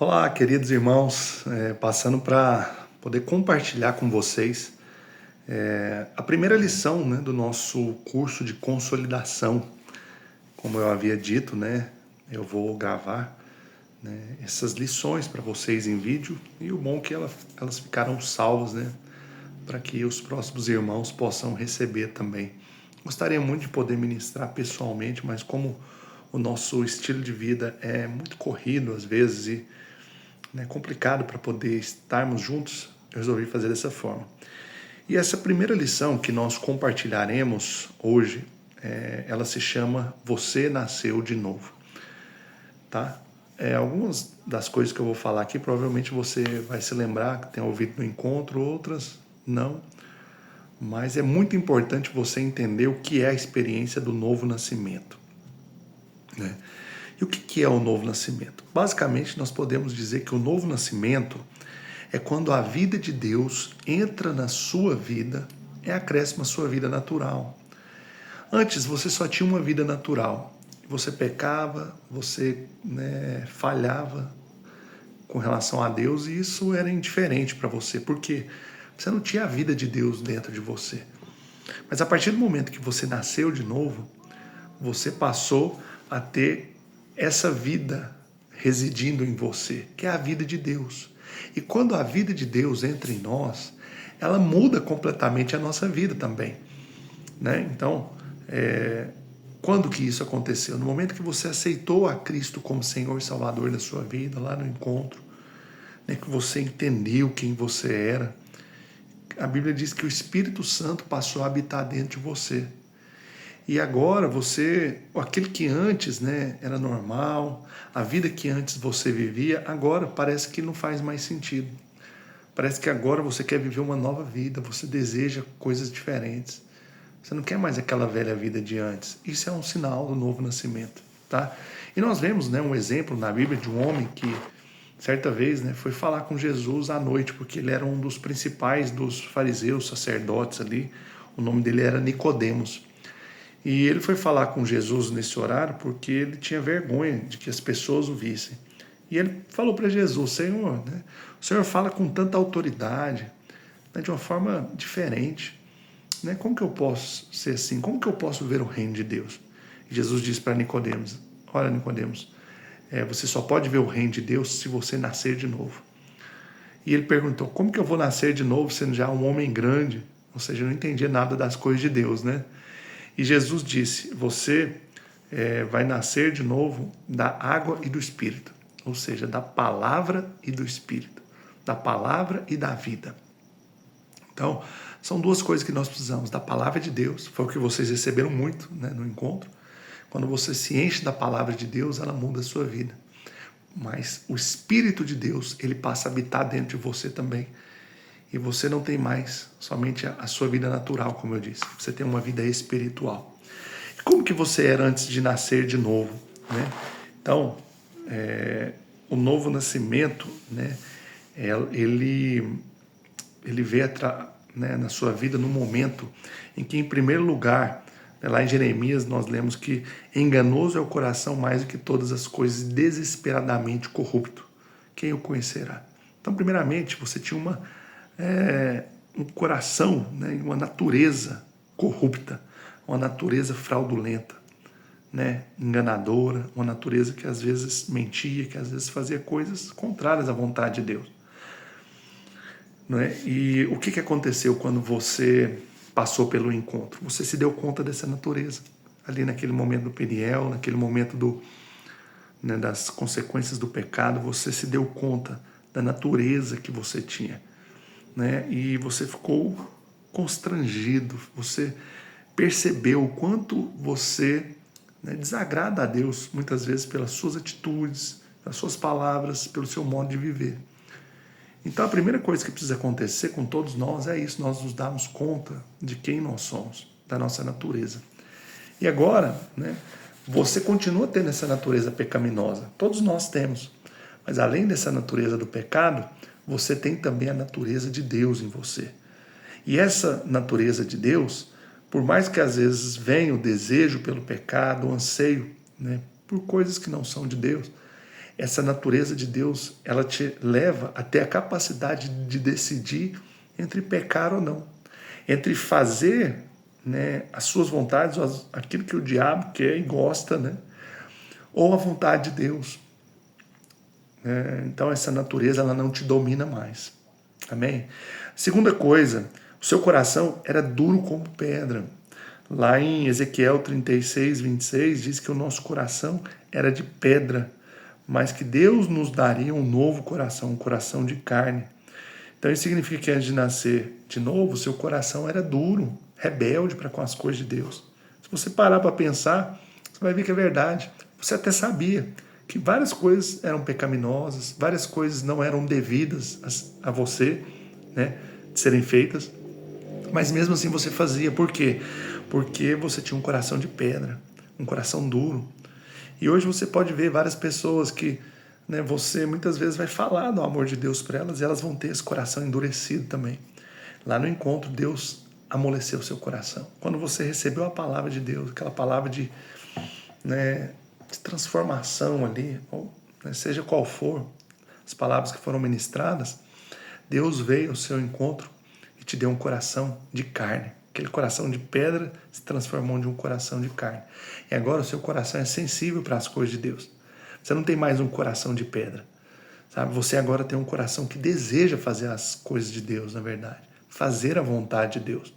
Olá, queridos irmãos, passando para poder compartilhar com vocês a primeira lição, né, do nosso curso de consolidação. Como eu havia dito, né, eu vou gravar, né, essas lições para vocês em vídeo, e o bom é que elas ficaram salvas, né, para que os próximos irmãos possam receber também. Gostaria muito de poder ministrar pessoalmente, mas como o nosso estilo de vida é muito corrido às vezes e complicado para poder estarmos juntos, eu resolvi fazer dessa forma. E essa primeira lição que nós compartilharemos hoje, ela se chama Você Nasceu de Novo. Tá? Algumas das coisas que eu vou falar aqui, provavelmente você vai se lembrar, que tem ouvido no encontro, outras não. Mas é muito importante você entender o que é a experiência do novo nascimento, né? E o que é o novo nascimento? Basicamente, nós podemos dizer que o novo nascimento é quando a vida de Deus entra na sua vida, acresce a sua vida natural. Antes, você só tinha uma vida natural. Você pecava, você falhava com relação a Deus, e isso era indiferente para você, porque você não tinha a vida de Deus dentro de você. Mas a partir do momento que você nasceu de novo, você passou a ter essa vida residindo em você, que é a vida de Deus. E quando a vida de Deus entra em nós, ela muda completamente a nossa vida também, né? Então, quando que isso aconteceu? No momento que você aceitou a Cristo como Senhor e Salvador da sua vida, lá no encontro, né, que você entendeu quem você era. A Bíblia diz que o Espírito Santo passou a habitar dentro de você. E agora você, aquele que antes, né, era normal, a vida que antes você vivia, agora parece que não faz mais sentido. Parece que agora você quer viver uma nova vida, você deseja coisas diferentes. Você não quer mais aquela velha vida de antes. Isso é um sinal do novo nascimento, tá? E nós vemos, né, um exemplo na Bíblia de um homem que, certa vez, né, foi falar com Jesus à noite, porque ele era um dos principais dos fariseus, sacerdotes ali. O nome dele era Nicodemos. E ele foi falar com Jesus nesse horário porque ele tinha vergonha de que as pessoas o vissem. E ele falou para Jesus: Senhor, né, o Senhor fala com tanta autoridade, né, de uma forma diferente. Né, como que eu posso ser assim? Como que eu posso ver o reino de Deus? E Jesus disse para Nicodemos: olha, Nicodemos, você só pode ver o reino de Deus se você nascer de novo. E ele perguntou: como que eu vou nascer de novo sendo já um homem grande? Ou seja, eu não entendia nada das coisas de Deus, né? E Jesus disse: você vai nascer de novo da água e do Espírito. Ou seja, da palavra e do Espírito. Da palavra e da vida. Então, são duas coisas que nós precisamos. Da palavra de Deus, foi o que vocês receberam muito, né, no encontro. Quando você se enche da palavra de Deus, ela muda a sua vida. Mas o Espírito de Deus, ele passa a habitar dentro de você também. E você não tem mais somente a sua vida natural, como eu disse. Você tem uma vida espiritual. E como que você era antes de nascer de novo, né? Então, o novo nascimento, né, ele veio na sua vida no momento em que, em primeiro lugar, lá em Jeremias, nós lemos que enganoso é o coração mais do que todas as coisas, desesperadamente corrupto. Quem o conhecerá? Então, primeiramente, você tinha um coração, né, uma natureza corrupta, uma natureza fraudulenta, né, enganadora, uma natureza que às vezes mentia, que às vezes fazia coisas contrárias à vontade de Deus. Não é? E o que aconteceu quando você passou pelo encontro? Você se deu conta dessa natureza, ali naquele momento do Peniel, naquele momento das consequências do pecado, você se deu conta da natureza que você tinha. Né? E você ficou constrangido, você percebeu o quanto você, né, desagrada a Deus, muitas vezes pelas suas atitudes, pelas suas palavras, pelo seu modo de viver. Então a primeira coisa que precisa acontecer com todos nós é isso, nós nos darmos conta de quem nós somos, da nossa natureza. E agora, né, você continua tendo essa natureza pecaminosa, todos nós temos, mas além dessa natureza do pecado, você tem também a natureza de Deus em você. E essa natureza de Deus, por mais que às vezes venha o desejo pelo pecado, o anseio, né, por coisas que não são de Deus, essa natureza de Deus, ela te leva até a capacidade de decidir entre pecar ou não, entre fazer, né, as suas vontades, aquilo que o diabo quer e gosta, né, ou a vontade de Deus. Então essa natureza ela não te domina mais. Amém? Segunda coisa, o seu coração era duro como pedra. Lá em Ezequiel 36, 26, diz que o nosso coração era de pedra, mas que Deus nos daria um novo coração, um coração de carne. Então isso significa que antes de nascer de novo, o seu coração era duro, rebelde para com as coisas de Deus. Se você parar para pensar, você vai ver que é verdade. Você até sabia que várias coisas eram pecaminosas, várias coisas não eram devidas a você, né, de serem feitas, mas mesmo assim você fazia. Por quê? Porque você tinha um coração de pedra, um coração duro. E hoje você pode ver várias pessoas que, né, você muitas vezes vai falar do amor de Deus para elas e elas vão ter esse coração endurecido também. Lá no encontro, Deus amoleceu o seu coração. Quando você recebeu a palavra de Deus, aquela palavra de, né, de transformação ali, ou, né, seja qual for, as palavras que foram ministradas, Deus veio ao seu encontro e te deu um coração de carne. Aquele coração de pedra se transformou em um coração de carne. E agora o seu coração é sensível para as coisas de Deus. Você não tem mais um coração de pedra, sabe? Você agora tem um coração que deseja fazer as coisas de Deus, na verdade. Fazer a vontade de Deus.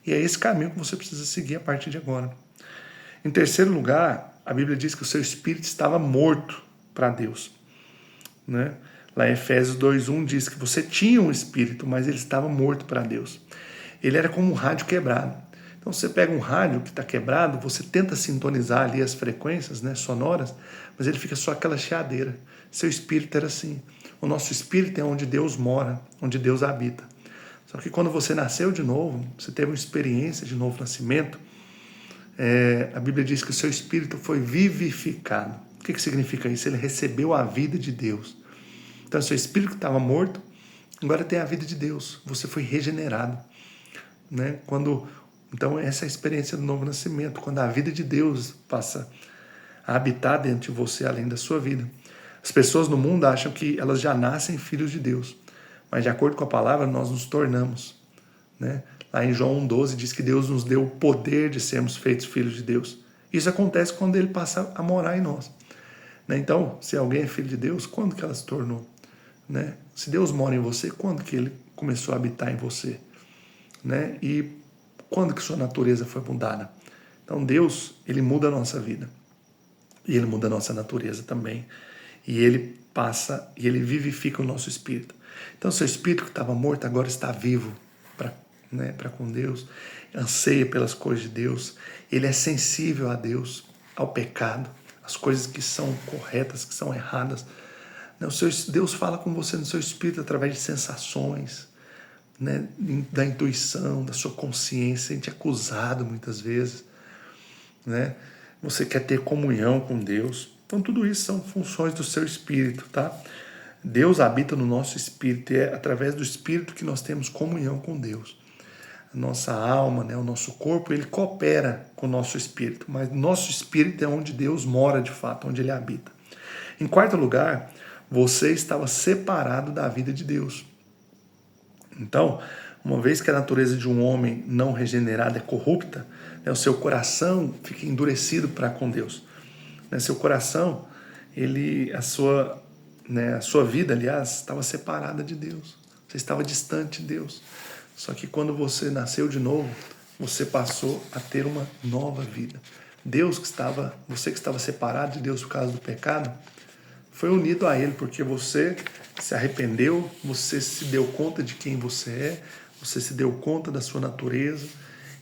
E é esse caminho que você precisa seguir a partir de agora. Em terceiro lugar, a Bíblia diz que o seu espírito estava morto para Deus, né? Lá em Efésios 2:1 diz que você tinha um espírito, mas ele estava morto para Deus. Ele era como um rádio quebrado. Então você pega um rádio que está quebrado, você tenta sintonizar ali as frequências, né, sonoras, mas ele fica só aquela chiadeira. Seu espírito era assim. O nosso espírito é onde Deus mora, onde Deus habita. Só que quando você nasceu de novo, você teve uma experiência de novo nascimento, a Bíblia diz que o seu espírito foi vivificado. O que significa isso? Ele recebeu a vida de Deus. Então, seu espírito que estava morto, agora tem a vida de Deus. Você foi regenerado, né? Então, essa é a experiência do novo nascimento, quando a vida de Deus passa a habitar dentro de você, além da sua vida. As pessoas no mundo acham que elas já nascem filhos de Deus, mas de acordo com a palavra, nós nos tornamos, né? Lá em João 1:12 diz que Deus nos deu o poder de sermos feitos filhos de Deus. Isso acontece quando Ele passa a morar em nós, né? Então, se alguém é filho de Deus, quando que ela se tornou? Né? Se Deus mora em você, quando que Ele começou a habitar em você? Né? E quando que sua natureza foi mudada? Então Deus, Ele muda a nossa vida. E Ele muda a nossa natureza também. E Ele passa, e Ele vivifica o nosso espírito. Então seu espírito que estava morto agora está vivo para com Deus. Anseia pelas coisas de Deus. Ele é sensível a Deus, ao pecado, às coisas que são corretas, que são erradas. Deus fala com você no seu espírito através de sensações, né, da intuição, da sua consciência, sente acusado muitas vezes, né? Você quer ter comunhão com Deus. Então tudo isso são funções do seu espírito, tá? Deus habita no nosso espírito e é através do espírito que nós temos comunhão com Deus. A nossa alma, né, o nosso corpo, ele coopera com o nosso espírito, mas nosso espírito é onde Deus mora de fato, onde Ele habita. Em quarto lugar, você estava separado da vida de Deus. Então, uma vez que a natureza de um homem não regenerado é corrupta, né, o seu coração fica endurecido para com Deus. Né, seu coração, a sua vida, aliás, estava separada de Deus. Você estava distante de Deus. Só que quando você nasceu de novo, você passou a ter uma nova vida. Você que estava separado de Deus por causa do pecado, foi unido a Ele, porque você se arrependeu, você se deu conta de quem você é, você se deu conta da sua natureza,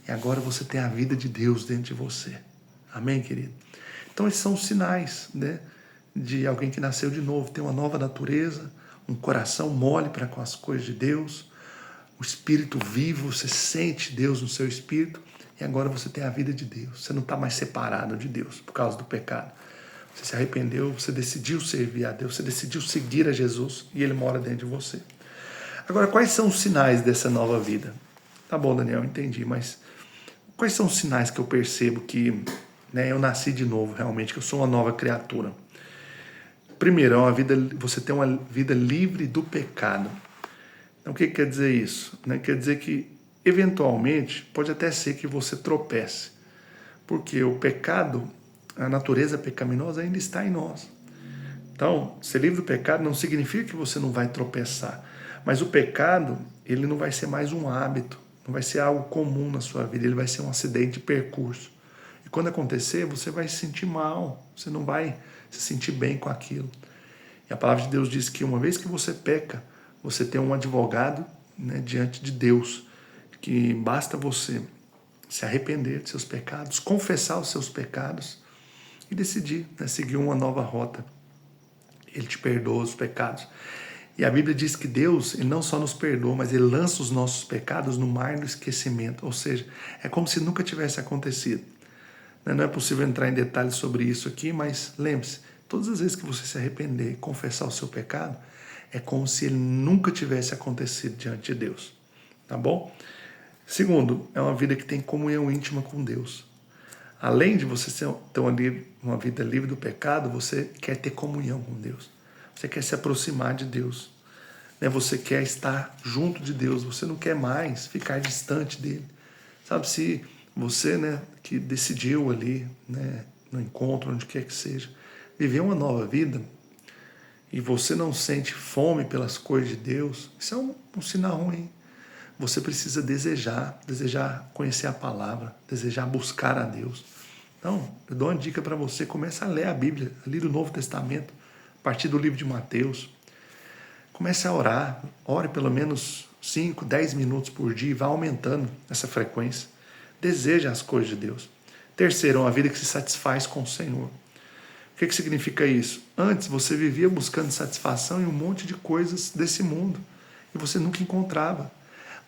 e agora você tem a vida de Deus dentro de você. Amém, querido? Então esses são os sinais, né, de alguém que nasceu de novo, tem uma nova natureza, um coração mole para com as coisas de Deus, o espírito vivo, você sente Deus no seu espírito, e agora você tem a vida de Deus. Você não está mais separado de Deus por causa do pecado. Você se arrependeu, você decidiu servir a Deus, você decidiu seguir a Jesus e Ele mora dentro de você. Agora, quais são os sinais dessa nova vida? Tá bom, Daniel, entendi, mas quais são os sinais que eu percebo que, né, eu nasci de novo realmente, que eu sou uma nova criatura? primeiro, você tem uma vida livre do pecado. Então, o que quer dizer isso? Quer dizer que, eventualmente, pode até ser que você tropece, porque o pecado, a natureza pecaminosa ainda está em nós. Então, ser livre do pecado não significa que você não vai tropeçar, mas o pecado, ele não vai ser mais um hábito, não vai ser algo comum na sua vida, ele vai ser um acidente de percurso. E quando acontecer, você vai se sentir mal, você não vai se sentir bem com aquilo. E a palavra de Deus diz que uma vez que você peca, você tem um advogado, diante de Deus, que basta você se arrepender de seus pecados, confessar os seus pecados e decidir, seguir uma nova rota. Ele te perdoa os pecados. E a Bíblia diz que Deus, ele não só nos perdoa, mas ele lança os nossos pecados no mar do esquecimento. Ou seja, é como se nunca tivesse acontecido. Não é possível entrar em detalhes sobre isso aqui, mas lembre-se, todas as vezes que você se arrepender e confessar o seu pecado, é como se ele nunca tivesse acontecido diante de Deus. Tá bom? Segundo, é uma vida que tem comunhão íntima com Deus. Além de você ter uma vida livre do pecado, você quer ter comunhão com Deus. Você quer se aproximar de Deus. Você quer estar junto de Deus. Você não quer mais ficar distante dele. Sabe, se você, que decidiu ali, no encontro, onde quer que seja, viver uma nova vida, e você não sente fome pelas coisas de Deus, isso é um sinal ruim. Você precisa desejar conhecer a palavra, desejar buscar a Deus. Então, eu dou uma dica para você, comece a ler a Bíblia, ali do Novo Testamento, a partir do livro de Mateus. Comece a orar, ore pelo menos 5, 10 minutos por dia e vá aumentando essa frequência. Deseja as coisas de Deus. Terceiro, uma vida que se satisfaz com o Senhor. O que significa isso? Antes você vivia buscando satisfação em um monte de coisas desse mundo e você nunca encontrava.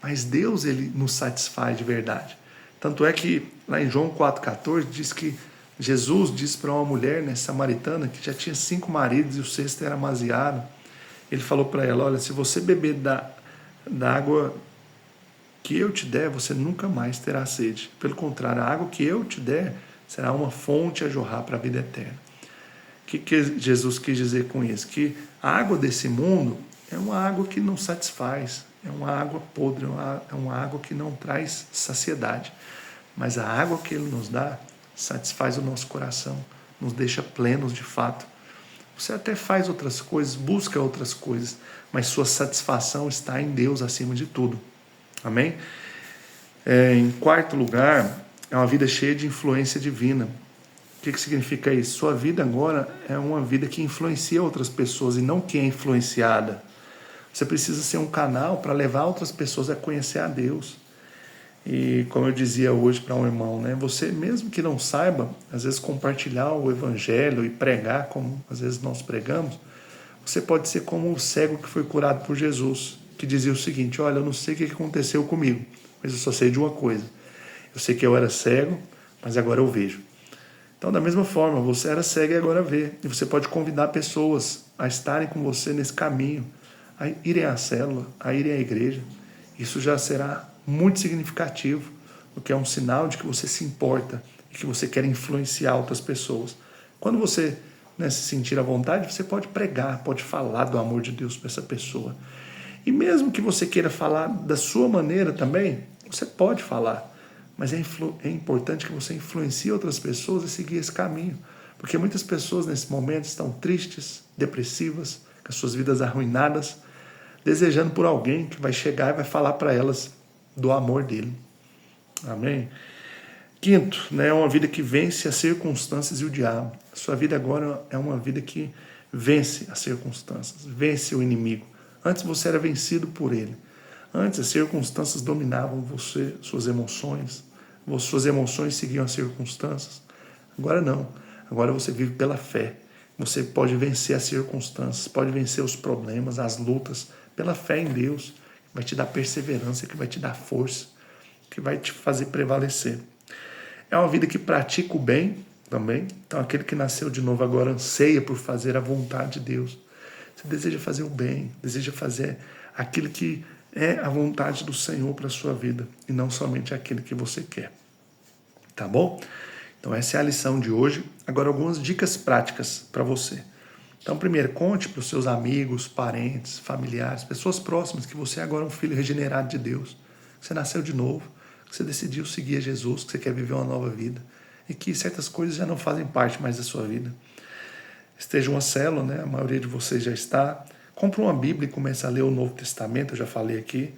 Mas Deus, ele nos satisfaz de verdade. Tanto é que lá em João 4,14 diz que Jesus disse para uma mulher, samaritana, que já tinha 5 maridos e o sexto era amaziado. Ele falou para ela, olha, se você beber da água que eu te der, você nunca mais terá sede. Pelo contrário, a água que eu te der será uma fonte a jorrar para a vida eterna. O que Jesus quis dizer com isso? Que a água desse mundo é uma água que não satisfaz, é uma água podre, é uma água que não traz saciedade. Mas a água que Ele nos dá satisfaz o nosso coração, nos deixa plenos de fato. Você até faz outras coisas, busca outras coisas, mas sua satisfação está em Deus acima de tudo. Amém? Em quarto lugar, é uma vida cheia de influência divina. O que significa isso? Sua vida agora é uma vida que influencia outras pessoas e não que é influenciada. Você precisa ser um canal para levar outras pessoas a conhecer a Deus. E como eu dizia hoje para um irmão, você mesmo que não saiba, às vezes compartilhar o evangelho e pregar como às vezes nós pregamos, você pode ser como o cego que foi curado por Jesus, que dizia o seguinte, olha, eu não sei o que aconteceu comigo, mas eu só sei de uma coisa. Eu sei que eu era cego, mas agora eu vejo. Então, da mesma forma, você era cego e agora vê. E você pode convidar pessoas a estarem com você nesse caminho, a irem à célula, a irem à igreja. Isso já será muito significativo, porque é um sinal de que você se importa e que você quer influenciar outras pessoas. Quando você se sentir à vontade, você pode pregar, pode falar do amor de Deus para essa pessoa. E mesmo que você queira falar da sua maneira também, você pode falar. Mas é importante que você influencie outras pessoas a seguir esse caminho. Porque muitas pessoas nesse momento estão tristes, depressivas, com as suas vidas arruinadas, desejando por alguém que vai chegar e vai falar para elas do amor dele. Amém? Quinto, é uma vida que vence as circunstâncias e o diabo. A sua vida agora é uma vida que vence as circunstâncias, vence o inimigo. Antes você era vencido por ele. Antes as circunstâncias dominavam você, suas emoções seguiam as circunstâncias. Agora não. Agora você vive pela fé. Você pode vencer as circunstâncias, pode vencer os problemas, as lutas, pela fé em Deus, que vai te dar perseverança, que vai te dar força, que vai te fazer prevalecer. É uma vida que pratica o bem também. Então aquele que nasceu de novo agora anseia por fazer a vontade de Deus. Você deseja fazer o bem, deseja fazer aquilo que é a vontade do Senhor para a sua vida e não somente aquilo que você quer. Tá bom? Então essa é a lição de hoje. Agora algumas dicas práticas para você. Então, primeiro, conte para os seus amigos, parentes, familiares, pessoas próximas que você agora é um filho regenerado de Deus, que você nasceu de novo, que você decidiu seguir a Jesus, que você quer viver uma nova vida e que certas coisas já não fazem parte mais da sua vida. Esteja uma célula, né? A maioria de vocês já está. Compre uma Bíblia e comece a ler o Novo Testamento, eu já falei aqui.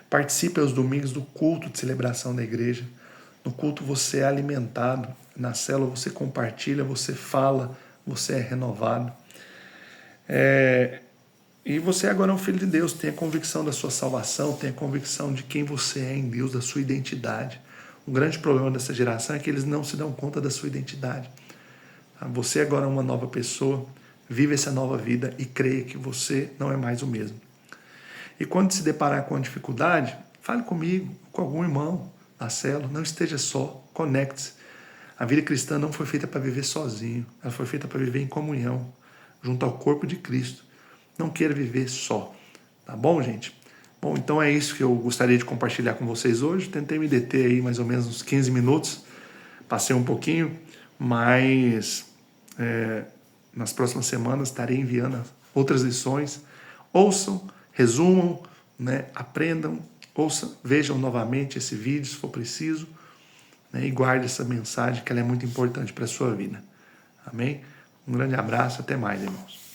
Participe aos domingos do culto de celebração da igreja. No culto você é alimentado, na célula você compartilha, você fala, você é renovado. E você agora é um filho de Deus, tem a convicção da sua salvação, tem a convicção de quem você é em Deus, da sua identidade. O grande problema dessa geração é que eles não se dão conta da sua identidade. Você agora é uma nova pessoa, vive essa nova vida e creia que você não é mais o mesmo. E quando se deparar com a dificuldade, fale comigo, com algum irmão na célula, não esteja só, conecte-se. A vida cristã não foi feita para viver sozinho, ela foi feita para viver em comunhão, junto ao corpo de Cristo. Não queira viver só, tá bom, gente? Bom, então é isso que eu gostaria de compartilhar com vocês hoje. Tentei me deter aí mais ou menos uns 15 minutos, passei um pouquinho, mas nas próximas semanas estarei enviando outras lições. Ouçam, resumam, né? Aprendam, ouçam, vejam novamente esse vídeo se for preciso, né? E guarde essa mensagem que ela é muito importante para a sua vida. Amém? Um grande abraço, até mais, irmãos.